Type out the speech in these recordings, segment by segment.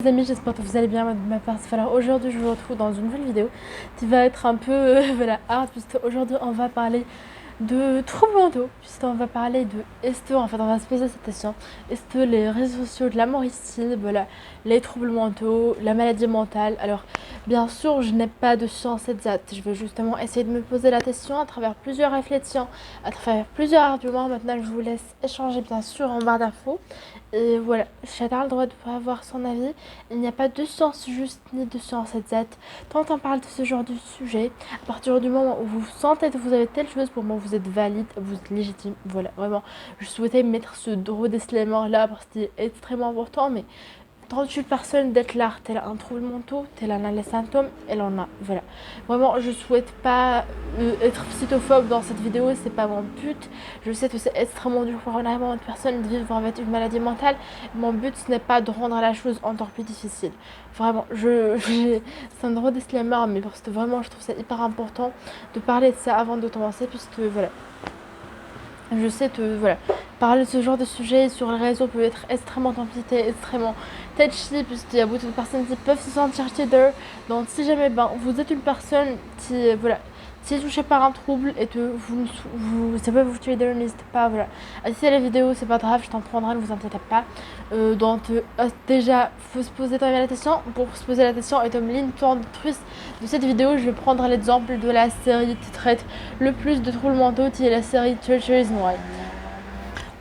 Les amis, j'espère que vous allez bien de ma part. Voilà, aujourd'hui je vous retrouve dans une nouvelle vidéo qui va être un peu voilà, hard, puisque aujourd'hui on va parler de troubles mentaux, puisqu'on va parler de est-ce en fait on va se poser cette question, est-ce que les réseaux sociaux de la mort ici, voilà, les troubles mentaux, la maladie mentale. Alors bien sûr je n'ai pas de science exacte, je vais justement essayer de me poser la question à travers plusieurs réflexions, à travers plusieurs arguments. Maintenant je vous laisse échanger bien sûr en barre d'infos. Et voilà, chacun a le droit de pouvoir avoir son avis. Il n'y a pas de science juste ni de science exacte. Quand on parle de ce genre de sujet, à partir du moment où vous sentez que vous avez telle chose, pour moi vous êtes valide, vous êtes légitime. Voilà, vraiment, je souhaitais mettre ce gros disclaimer là parce qu'il est extrêmement important, mais 38 personnes déclarent tel un trouble mental, tel en a les symptômes, elle en a. Voilà. Vraiment, je souhaite pas être psychophobe dans cette vidéo, c'est pas mon but. Je sais que c'est extrêmement dur pour énormément de personnes de vivre avec une maladie mentale. Mon but, ce n'est pas de rendre la chose encore plus difficile. Vraiment, c'est un gros disclaimer, mais parce que vraiment, je trouve ça hyper important de parler de ça avant de commencer, puisque voilà. Je sais que voilà, parler de ce genre de sujet sur les réseaux peut être extrêmement compliqué, extrêmement touchy, puisqu'il y a beaucoup de personnes qui peuvent se sentir leader. Donc si jamais vous êtes une personne qui voilà, qui est touchée par un trouble et que ça peut vous tuer, n'hésitez pas voilà, à laisser la vidéo, c'est pas grave, je t'en prendrai, ne vous inquiétez pas. Déjà, faut se poser la question. Pour se poser la question et comme ligne tournetrice de cette vidéo, je vais prendre l'exemple de la série qui traite le plus de troubles mentaux, qui est la série 13 Reasons Why.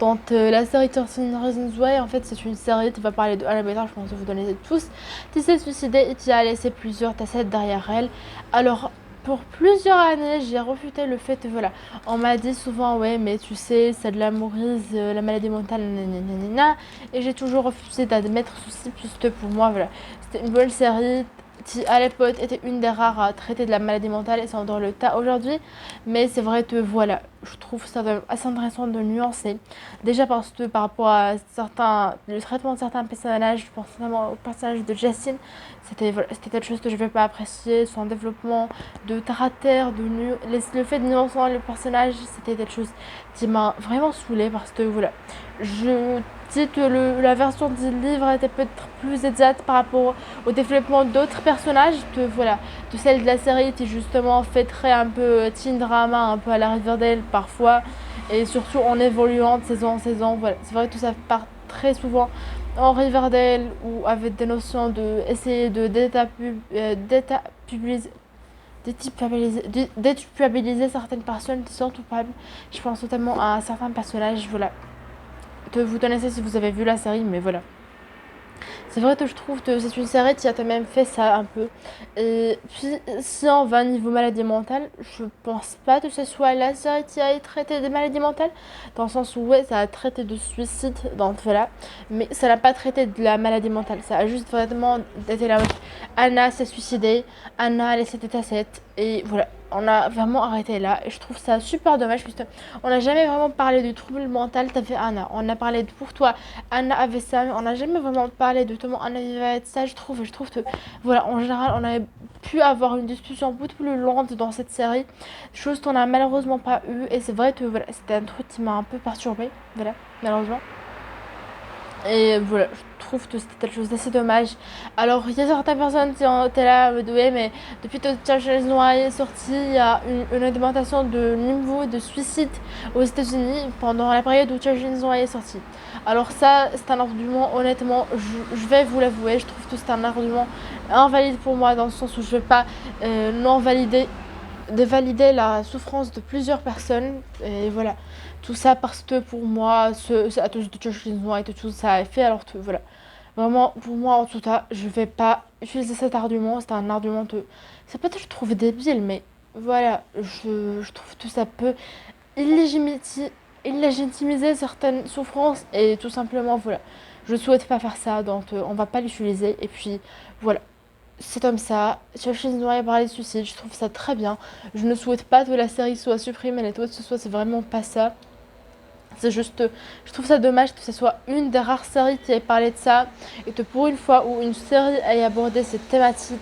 Donc la série 13 Reasons Why, en fait, c'est une série qui va parler de Hannah Baker, je pense que vous connaissez tous, qui s'est suicidée et qui a laissé plusieurs tassettes derrière elle. Alors, pour plusieurs années, j'ai refuté le fait que voilà, on m'a dit souvent ouais, mais tu sais, ça glamourise la maladie mentale, nanana, et j'ai toujours refusé d'admettre ceci puisque pour moi voilà, c'était une bonne série qui à l'époque était une des rares à traiter de la maladie mentale et c'est encore le cas aujourd'hui. Mais c'est vrai que voilà, je trouve ça assez intéressant de nuancer. Déjà parce que par rapport à le traitement de certains personnages, je pense notamment au personnage de Jacine, c'était quelque chose que je ne vais pas apprécier. Son développement de caractère, le fait de nuancer le personnage, c'était quelque chose qui m'a vraiment saoulée parce que voilà, je dis que la version du livre était peut-être plus exacte par rapport au développement d'autres personnages que voilà, de celle de la série qui justement fait très un peu teen drama, un peu à la Riverdale parfois, et surtout en évoluant de saison en saison. Voilà, c'est vrai que tout ça part très souvent en Riverdale ou avec des notions de essayer de déculpabiliser certaines personnes qui sont coupables. Je pense notamment à certains personnages, voilà, que vous connaissez si vous avez vu la série, mais voilà. C'est vrai que je trouve que c'est une série qui a quand même fait ça un peu. Et puis, si on va niveau maladie mentale, je pense pas que ce soit la série qui a traité des maladies mentales. Dans le sens où, ouais, ça a traité de suicide, donc voilà. Mais ça n'a pas traité de la maladie mentale. Ça a juste vraiment été là. Anna s'est suicidée, Anna a laissé des tassettes, et voilà. On a vraiment arrêté là et je trouve ça super dommage puisque on n'a jamais vraiment parlé du trouble mental t'avais Anna. On a parlé de pour toi Anna avait ça, mais on n'a jamais vraiment parlé de comment Anna vivait avec ça. Je trouve que voilà, en général on aurait pu avoir une discussion beaucoup plus lente dans cette série, chose qu'on n'a malheureusement pas eu. Et c'est vrai que voilà, c'était un truc qui m'a un peu perturbée, voilà, malheureusement. Et voilà, je trouve que c'était quelque chose d'assez dommage. Alors, il y a certaines personnes qui ont été là, ouais, mais depuis que Charles Noir est sorti, il y a une augmentation de niveau de suicide aux États-Unis pendant la période où Charles Noir est sorti. Alors, ça, c'est un argument, honnêtement, je vais vous l'avouer, je trouve que c'est un argument invalide pour moi dans le sens où je ne vais pas non valider de valider la souffrance de plusieurs personnes. Et voilà, tout ça parce que pour moi, à tous de changement et tout ça a fait. Alors que voilà, vraiment, pour moi en tout cas, je vais pas utiliser cet argument. C'est un argument que ça peut-être je trouve débile, mais voilà, je trouve que ça peut illégitimiser certaines souffrances et tout simplement voilà, je souhaite pas faire ça, donc on va pas l'utiliser. Et puis voilà, c'est comme ça. Chercher une noire parler de suicide, je trouve ça très bien. Je ne souhaite pas que la série soit supprimée, mais toi, ce soit, c'est vraiment pas ça. C'est juste, je trouve ça dommage que ce soit une des rares séries qui ait parlé de ça et que pour une fois où une série ait abordé cette thématique,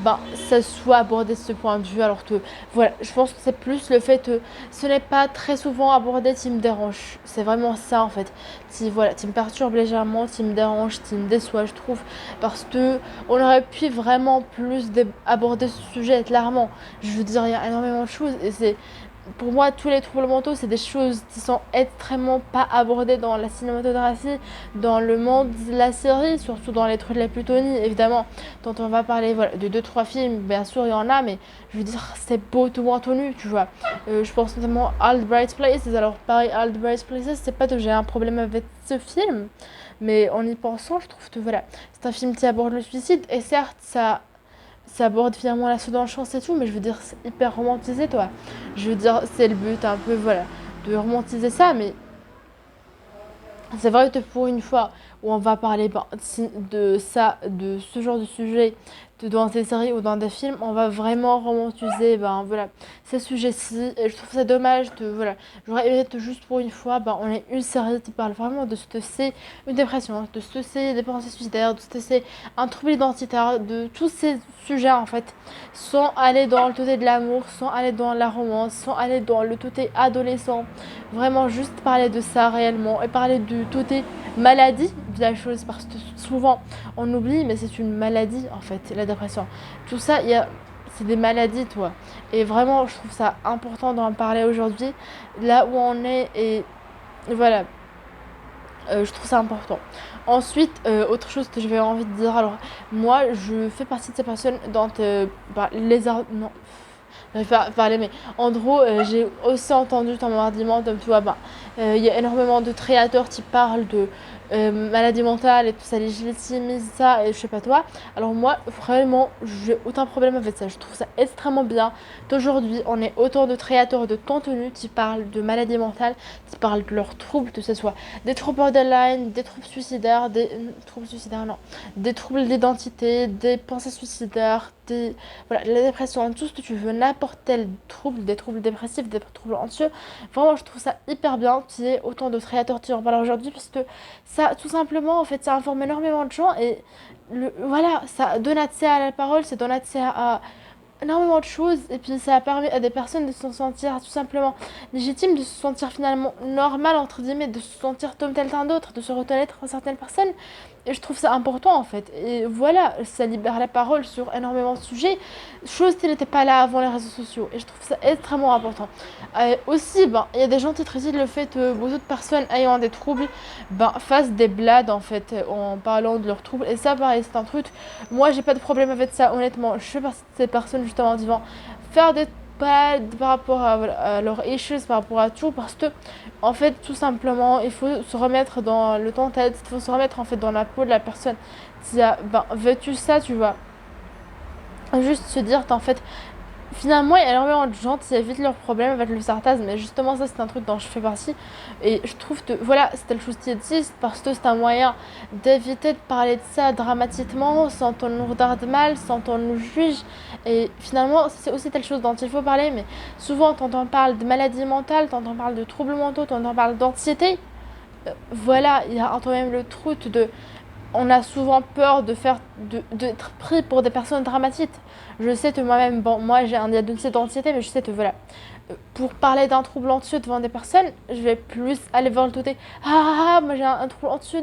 ben, ça soit abordé de ce point de vue. Alors que, voilà, je pense que c'est plus le fait que ce n'est pas très souvent abordé qui me dérange. C'est vraiment ça, en fait. Qui, voilà, qui me perturbe légèrement, qui me dérange, qui me déçoit, je trouve. Parce que on aurait pu vraiment plus aborder ce sujet, clairement. Je veux dire, il y a énormément de choses. Et c'est pour moi, tous les troubles mentaux, c'est des choses qui sont extrêmement pas abordées dans la cinématographie, dans le monde de la série, surtout dans les trucs les plus Tony, évidemment. Quand on va parler voilà, de deux trois films, bien sûr, il y en a, mais je veux dire, c'est beaucoup tenu, tu vois. Je pense notamment à All the Bright Places. Alors, pareil, All the Bright Places, c'est pas que j'ai un problème avec ce film, mais en y pensant, je trouve que voilà, c'est un film qui aborde le suicide, et certes, ça aborde finalement la seconde chance et tout, mais je veux dire, c'est hyper romantisé, toi. Je veux dire, c'est le but un peu, voilà, de romantiser ça, mais c'est vrai que pour une fois où on va parler ben, de ça, de ce genre de sujet, dans des séries ou dans des films, on va vraiment romantiser ben, voilà, ces sujets-ci. Et je trouve ça dommage de. Voilà, j'aurais aimé que juste pour une fois, ben, on ait une série qui parle vraiment de ce que c'est une dépression, de ce que c'est des pensées suicidaires, de ce que c'est un trouble identitaire, de tous ces sujets en fait, sans aller dans le côté de l'amour, sans aller dans la romance, sans aller dans le côté adolescent. Vraiment juste parler de ça réellement et parler du côté maladie de la chose parce que souvent on oublie mais c'est une maladie en fait la dépression. Tout ça c'est des maladies toi et vraiment je trouve ça important d'en parler aujourd'hui là où on est et voilà. Je trouve ça important. Ensuite, autre chose que j'avais envie de dire, alors moi je fais partie de ces personnes dont les arts. Non, j'arrive pas à parler, mais en gros, j'ai aussi entendu ton argument, comme tu vois, il y a énormément de créateurs qui parlent de maladie mentale et tout ça légitimise ça, et je sais pas toi. Alors moi, vraiment, j'ai aucun problème avec ça. Je trouve ça extrêmement bien qu'aujourd'hui, on ait autant de créateurs de contenu qui parlent de maladie mentale, qui parlent de leurs troubles, que ce soit des troubles borderline, des troubles suicidaires, des troubles suicidaires, non, des troubles d'identité, des pensées suicidaires, voilà, la dépression, tout ce que tu veux, n'importe quel trouble, des troubles dépressifs, des troubles anxieux. Vraiment, je trouve ça hyper bien qu'il y ait autant de créateurs qui en parlent aujourd'hui parce que ça, tout simplement, en fait, ça informe énormément de gens et voilà, ça donne accès à la parole, ça donne accès à énormément de choses et puis ça permet à des personnes de se sentir tout simplement légitimes, de se sentir finalement normal entre guillemets, de se sentir comme quelqu'un d'autre, de se reconnaître en certaines personnes et je trouve ça important en fait et voilà, ça libère la parole sur énormément de sujets, chose qui n'était pas là avant les réseaux sociaux et je trouve ça extrêmement important. Aussi, ben, il y a des gens qui critiquent le fait que beaucoup de personnes ayant des troubles ben, fassent des blagues en fait en parlant de leurs troubles et ça pareil c'est un truc. Moi, j'ai pas de problème avec ça, honnêtement. Je fais partie de ces personnes justement qui vont faire des pas par rapport à leurs issues, par rapport à tout, parce que en fait, tout simplement, il faut se remettre dans le contexte, il faut se remettre en fait dans la peau de la personne qui a ben, vécu ça, tu vois. Juste se dire qu'en fait, finalement, il y a énormément de gens qui évitent leurs problèmes avec le sarcasme, mais justement, ça, c'est un truc dont je fais partie. Et je trouve que, voilà, c'est telle chose qui existe parce que c'est un moyen d'éviter de parler de ça dramatiquement, sans qu'on nous regarde mal, sans qu'on nous juge. Et finalement, c'est aussi telle chose dont il faut parler, mais souvent, quand on parle de maladie mentale, quand on parle de troubles mentaux, quand on parle d'anxiété, voilà, il y a quand même le truc de on a souvent peur d'être pris pour des personnes dramatiques. Je sais que moi-même, bon, moi j'ai un diagnostic d'anxiété, mais je sais que voilà, pour parler d'un trouble anxieux devant des personnes, je vais plus aller voir le côté moi j'ai un trouble anxieux,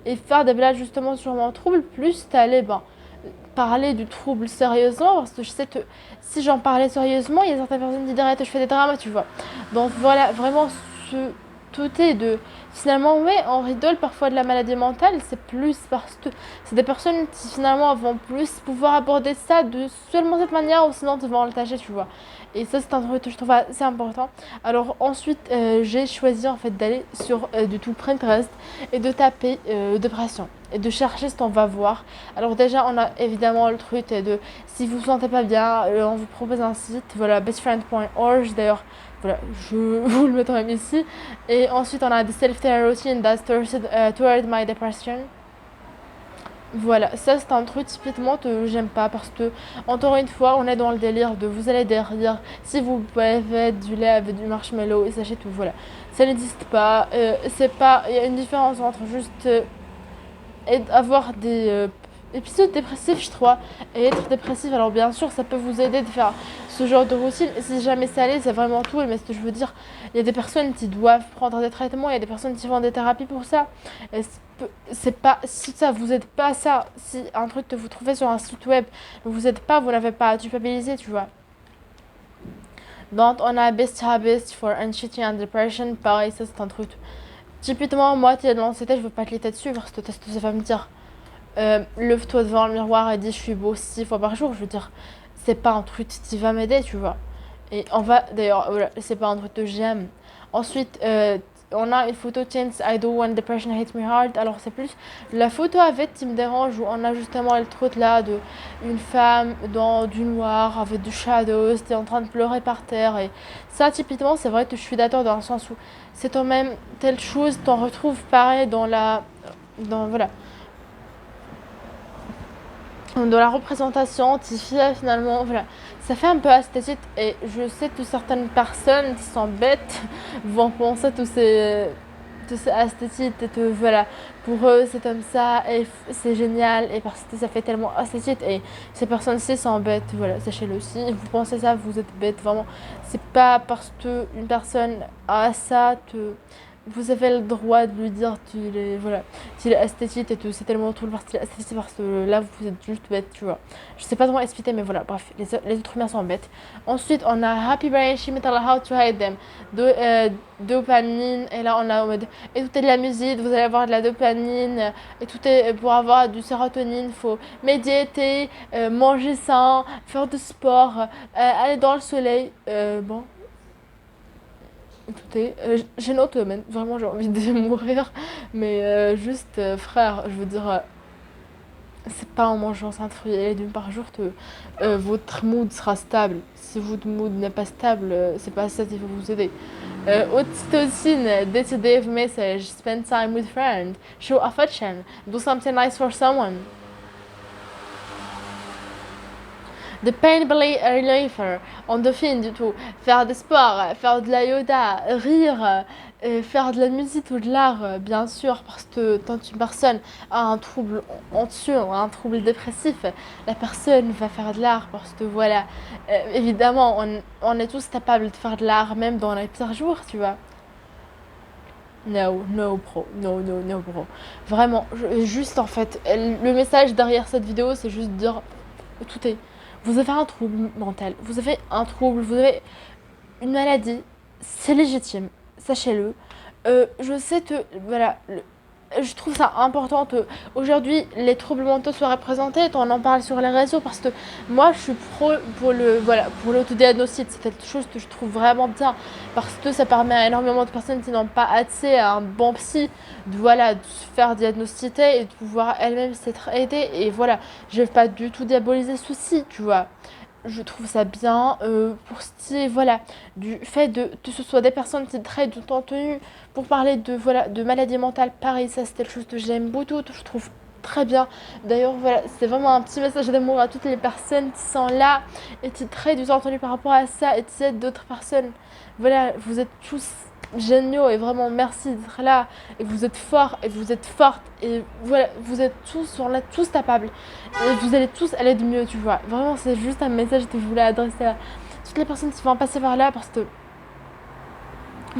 et faire des blagues justement sur mon trouble, plus t'aller, parler du trouble sérieusement, parce que je sais que si j'en parlais sérieusement, il y a certaines personnes qui diraient que je fais des dramas, tu vois. Donc voilà, vraiment ce tout est de finalement ouais on rigole parfois de la maladie mentale, c'est plus parce que c'est des personnes qui finalement vont plus pouvoir aborder ça de seulement cette manière ou sinon devant le tâcher, tu vois. Et ça c'est un truc que je trouve assez important. Alors ensuite j'ai choisi en fait d'aller sur du tout Pinterest et de taper dépression et de chercher ce qu'on va voir. Alors déjà on a évidemment le truc de si vous vous sentez pas bien, on vous propose un site, voilà, bestfriend.org d'ailleurs, voilà, je vous le mettrai même ici. Et ensuite, on a the self-care routine that's toward my depression. Voilà, ça c'est un truc typiquement que j'aime pas parce que, encore une fois, on est dans le délire de vous allez derrière, si vous buvez du lait avec du marshmallow et sachez tout, voilà. Ça n'existe pas, c'est pas, il y a une différence entre juste avoir épisode dépressif, je crois. Et être dépressif, alors bien sûr, ça peut vous aider de faire ce genre de routine. Si jamais ça allait, c'est vraiment tout. Mais ce que je veux dire, il y a des personnes qui doivent prendre des traitements, il y a des personnes qui font des thérapies pour ça. Et c'est pas, si ça vous aide pas ça, si un truc que vous trouvez sur un site web ne vous aide pas, vous n'avez pas à culpabiliser, tu vois. Donc, on a Best Habits for Anxiety and Depression. Pareil, ça c'est un truc. Typiquement, moi, tu as de l'anxiété, je veux pas te l'éter dessus parce que ça va me dire lève-toi devant le miroir et dis je suis beau 6 fois par jour. Je veux dire, c'est pas un truc qui va m'aider, tu vois. Et on va, d'ailleurs, voilà, c'est pas un truc que j'aime. Ensuite, on a une photo Change I do when depression hits me hard. Alors, c'est plus la photo avec qui me dérange où on a justement le truc là de une femme dans du noir avec du shadows, qui est en train de pleurer par terre. Et ça, typiquement, c'est vrai que je suis d'accord dans le sens où c'est quand même telle chose, t'en retrouves pareil dans la. Dans, voilà, de la représentation artificielle finalement, voilà, ça fait un peu esthétique et je sais que certaines personnes qui sont bêtes vont penser tout c'est esthétique et que voilà, pour eux c'est comme ça et c'est génial et parce que ça fait tellement esthétique et ces personnes-ci sont bêtes, voilà, sachez-le, si vous pensez ça, vous êtes bête, vraiment, c'est pas parce que une personne a ça que vous avez le droit de lui dire qu'il est, voilà, qu'il est esthétique et tout, c'est tellement tout le parti esthétique parce que là vous êtes juste bête, tu vois. Je sais pas comment expliquer, mais voilà, bref, les êtres humains sont bêtes. Ensuite, on a Happy Brain, She Metal How to Hide Them, dopamine, et là on a en mode écouter de la musique, vous allez avoir de la dopamine, et tout est pour avoir du sérotonine, faut méditer, manger sain, faire du sport, aller dans le soleil, bon. Écoutez, j'ai une autre domaine, vraiment j'ai envie de mourir, mais juste frère, je veux dire, c'est pas en mangeant 5 fruits et légumes par jour que votre mood sera stable. Si votre mood n'est pas stable, c'est pas ça qui va vous aider. Oxytocine, day-to-day message, spend time with friends, show affection, do something nice for someone. The pain reliever, endorphine du tout, faire des sports, faire de la yoga, rire, faire de la musique ou de l'art, bien sûr, parce que quand une personne a un trouble anxieux, un trouble dépressif, la personne va faire de l'art parce que voilà, évidemment, on est tous capables de faire de l'art même dans les pires jours, tu vois. No, no, bro, no, no, no, bro. Vraiment, juste en fait, le message derrière cette vidéo, c'est juste dire tout est. Vous avez un trouble mental, vous avez un trouble, vous avez une maladie, c'est légitime, sachez-le. Je sais que, voilà, je trouve ça important que aujourd'hui les troubles mentaux soient représentés, on en parle sur les réseaux parce que moi je suis pro pour le voilà pour l'autodiagnostic, c'est quelque chose que je trouve vraiment bien parce que ça permet à énormément de personnes qui n'ont pas accès à un bon psy de voilà de se faire diagnostiquer et de pouvoir elles-mêmes s'être aidées et voilà, je vais pas du tout diaboliser ceci, tu vois. Je trouve ça bien pour ce qui est voilà du fait de que ce soit des personnes qui traitent du temps tenu pour parler de voilà de maladie mentale, pareil, ça c'est quelque chose que j'aime beaucoup, que je trouve très bien. D'ailleurs voilà, c'est vraiment un petit message d'amour à toutes les personnes qui sont là et qui traitent du temps tenu par rapport à ça et qui aident d'autres personnes. Voilà, vous êtes tous géniaux et vraiment merci d'être là et vous êtes forts et vous êtes fortes et voilà, vous êtes tous, on est tous capables et vous allez tous aller de mieux, tu vois. Vraiment, c'est juste un message que je voulais adresser à toutes les personnes qui vont passer par là parce que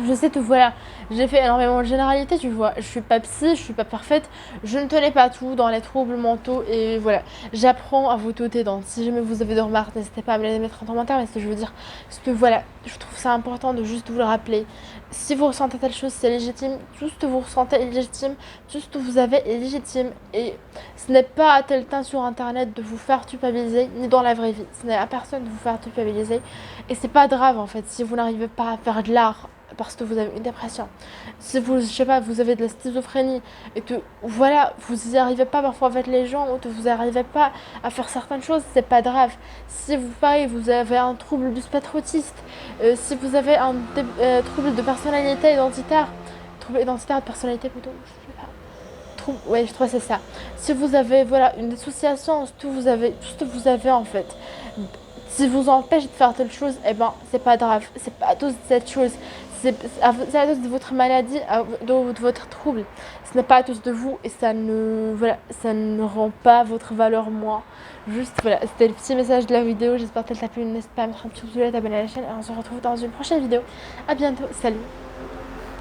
je sais que voilà, j'ai fait énormément de généralités, tu vois. Je suis pas psy, je suis pas parfaite, je ne tenais pas tout dans les troubles mentaux et voilà. J'apprends à vous doter donc si jamais vous avez des remarques, n'hésitez pas à me les mettre en commentaire, mais ce que je veux dire, c'est que voilà, je trouve ça important de juste vous le rappeler. Si vous ressentez telle chose, c'est légitime, tout ce que vous ressentez est légitime, tout ce que vous avez est légitime et ce n'est pas à tel temps sur internet de vous faire culpabiliser, ni dans la vraie vie. Ce n'est à personne de vous faire culpabiliser et c'est pas grave en fait si vous n'arrivez pas à faire de l'art parce que vous avez une dépression. Si vous, je sais pas, vous avez de la schizophrénie et que voilà, vous y arrivez pas parfois avec les gens ou que vous n'arrivez pas à faire certaines choses, c'est pas grave. Si vous, pareil, vous avez un trouble du spectre autiste, si vous avez un trouble de personnalité identitaire, trouble identitaire de personnalité plutôt, je sais pas. Ouais, je trouve que c'est ça. Si vous avez voilà une dissociation, tout ce que vous avez en fait, si vous empêche de faire telle chose, eh ben c'est pas grave, c'est pas toute cette chose. c'est à cause de votre maladie, de votre trouble. Ce n'est pas à cause de vous et ça ne rend pas votre valeur moins. Juste, voilà, c'était le petit message de la vidéo. J'espère qu'elle t'a plu. N'hésite pas à mettre un petit pouce bleu et à t'abonner à la chaîne. Et on se retrouve dans une prochaine vidéo. À bientôt. Salut.